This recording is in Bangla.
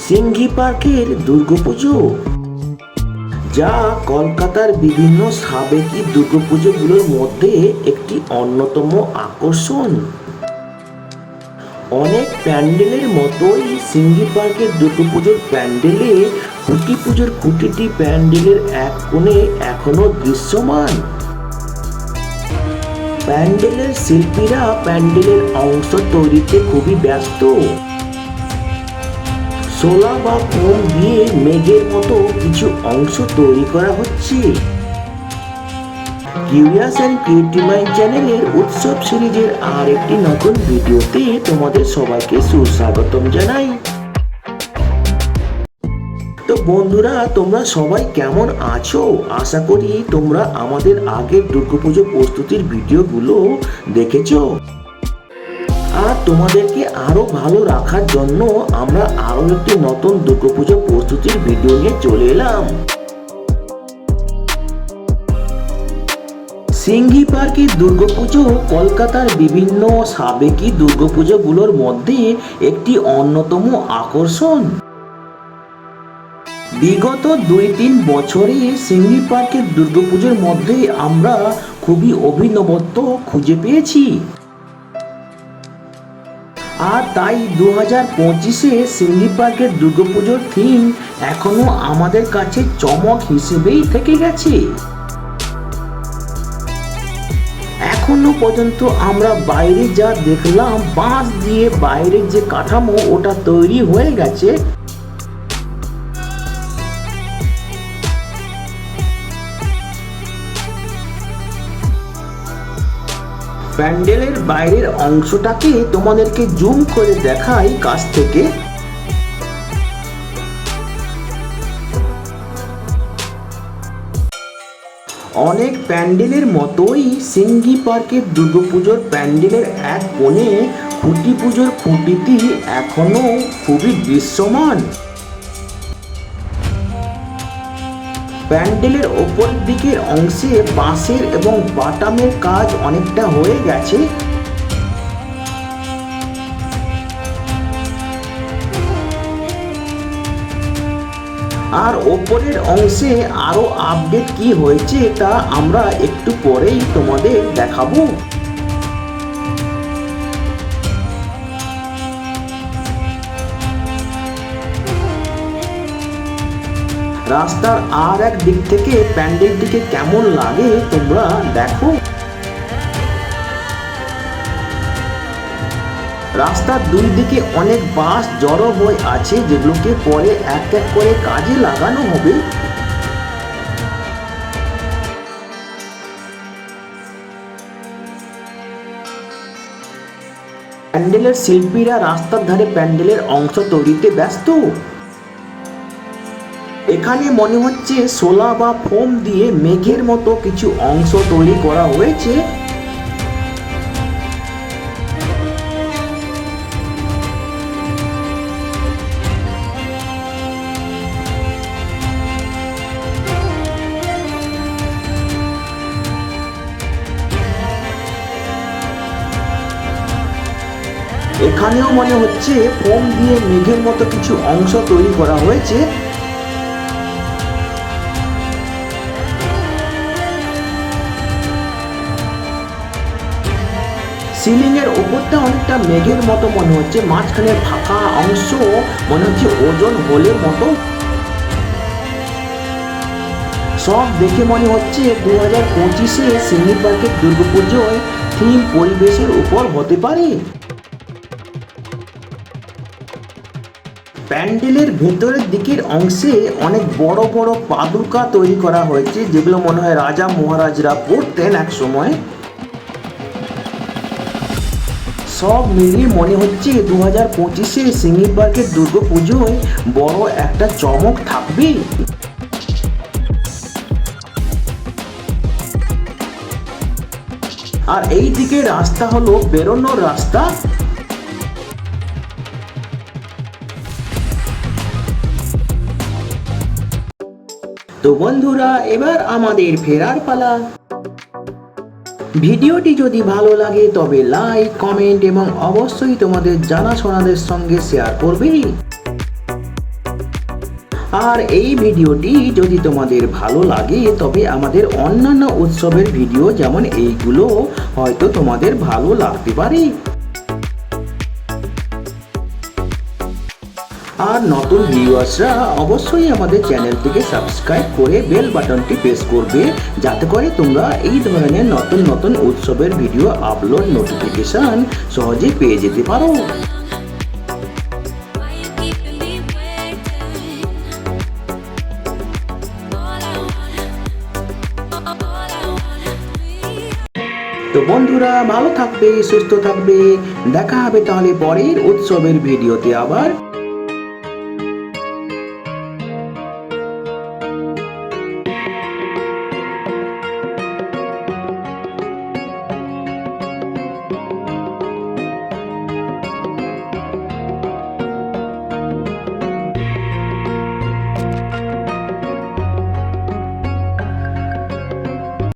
সিংঘি পার্কের দুর্গাপুজো, যা কলকাতার বিভিন্ন সাবেকি দুর্গাপুজোগুলোর মধ্যে একটি অন্যতম আকর্ষণ। অনেক প্যান্ডেলের মতোই সিংঘি পার্কের দুর্গাপুজোর প্যান্ডেলে খুঁটি পুজোর খুঁটিটি প্যান্ডেলের এক কোণে এখনো দৃশ্যমান। প্যান্ডেলের শিল্পীরা প্যান্ডেলের অংশ তৈরিতে খুবই ব্যস্ত। শোলা বা ফোম দিয়ে মেঘের মতো কিছু অংশ তৈরি করা হচ্ছে। কিউরিয়াস অ্যান্ড ক্রিয়েটিভ মাইন্ড চ্যানেলের উৎসব সিরিজের আর একটি নতুন ভিডিওতে তোমাদের সবাইকে সুস্বাগতম জানাই। তো বন্ধুরা, তোমরা সবাই কেমন আছো? আশা করি তোমরা আমাদের আগের দুর্গাপুজো প্রস্তুতির ভিডিওগুলো দেখেছো। আর তোমাদেরকে আরো ভালো রাখার জন্য আমরা আরো একটি নতুন দুর্গাপুজো প্রস্তুতির ভিডিও নিয়ে চলে এলাম। সিংঘি পার্কের দুর্গাপুজো কলকাতার বিভিন্ন সাবেকি দুর্গাপুজোগুলোর মধ্যে একটি অন্যতম আকর্ষণ। বিগত 2-3 বছরে সিংঘি পার্কের দুর্গাপুজোর মধ্যে আমরা খুবই অভিনবত্ব খুঁজে পেয়েছি। আর তাই 2025-এ সিংঘি পার্কের দুর্গাপুজোর থিম এখনো আমাদের কাছে চমক হিসেবেই থেকে গেছে। এখনো পর্যন্ত আমরা বাইরে যা দেখলাম, বাঁশ দিয়ে বাইরের যে কাঠামো ওটা তৈরি হয়ে গেছে। প্যান্ডেলের বাইরের অংশটাকে তোমাদেরকে জুম করে দেখাই কাছ থেকে। অনেক প্যান্ডেলের মতোই সিংঘি পার্কের দুর্গাপুজোর প্যান্ডেলের এক কোণে খুঁটি পুজোর খুঁটিটি এখনো খুবই দৃশ্যমান। প্যান্ডেলের ওপরের দিকের অংশে বাঁশের এবং বাটামের কাজ অনেকটা হয়ে গেছে। আর ওপরের অংশে আরো আপডেট কি হয়েছে তা আমরা একটু পরেই তোমাদের দেখাবো। রাস্তার আর এক দিক থেকে প্যান্ডেলটিকে কেমন লাগে তোমরা দেখো। রাস্তার দুই দিকে অনেক বাস জড়ো হয়ে আছে, যেগুলোকে পরে এক এক করে কাজে লাগানো হবে। প্যান্ডেলের শিল্পীরা রাস্তার ধারে প্যান্ডেলের অংশ তৈরিতে ব্যস্ত। এখানে মনে হচ্ছে শোলা বা ফোম দিয়ে মেঘের মতো কিছু অংশ তৈরি করা হয়েছে। এখানেও মনে হচ্ছে ফোম দিয়ে মেঘের মতো কিছু অংশ তৈরি করা হয়েছে। সিলিং এর উপরটা অনেকটা মেঘের মতো মনে হচ্ছে, মাঝখানে ফাঁকা অংশ মনে হচ্ছে ওজন হোলের মতো। সব দেখে মনে হচ্ছে 2025-এ সিংঘি পার্কের দুর্গাপুজোয় থিম পরিবেশের উপর হতে পারে। প্যান্ডেলের ভেতরের দিকের অংশে অনেক বড় বড় পাদুকা তৈরি করা হয়েছে, যেগুলো মনে হয় রাজা মহারাজরা পড়তেন এক সময়। সব মিলিয়ে মনে হচ্ছে 2025-এ সিংঘি পার্কের দুর্গাপুজোয় বড় একটা চমক থাকবে। আর এই দিকে রাস্তা হলো বেরোনোর রাস্তা। তো বন্ধুরা, এবার আমাদের ফেরার পালা। ভিডিওটি যদি ভালো লাগে তবে লাইক, কমেন্ট এবং অবশ্যই তোমাদের জানাশোনাদের সঙ্গে শেয়ার করবে। আর এই ভিডিওটি যদি তোমাদের ভালো লাগে তবে আমাদের অন্যান্য উৎসবের ভিডিও যেমন এইগুলো হয়তো তোমাদের ভালো লাগতে পারে। আর নতুন ভিউয়ার্সরা অবশ্যই আমাদের চ্যানেলটিকে সাবস্ক্রাইব করে বেল বাটনটি প্রেস করবে, যাতে করে তোমরা এই ধরনের নতুন নতুন উৎসবের ভিডিও আপলোড নোটিফিকেশন সহজে পেয়ে যেতে পারো। তো বন্ধুরা ভালো থাকবে, সুস্থ থাকবে, দেখা হবে তাহলে পরের উৎসবের ভিডিওতে আবার।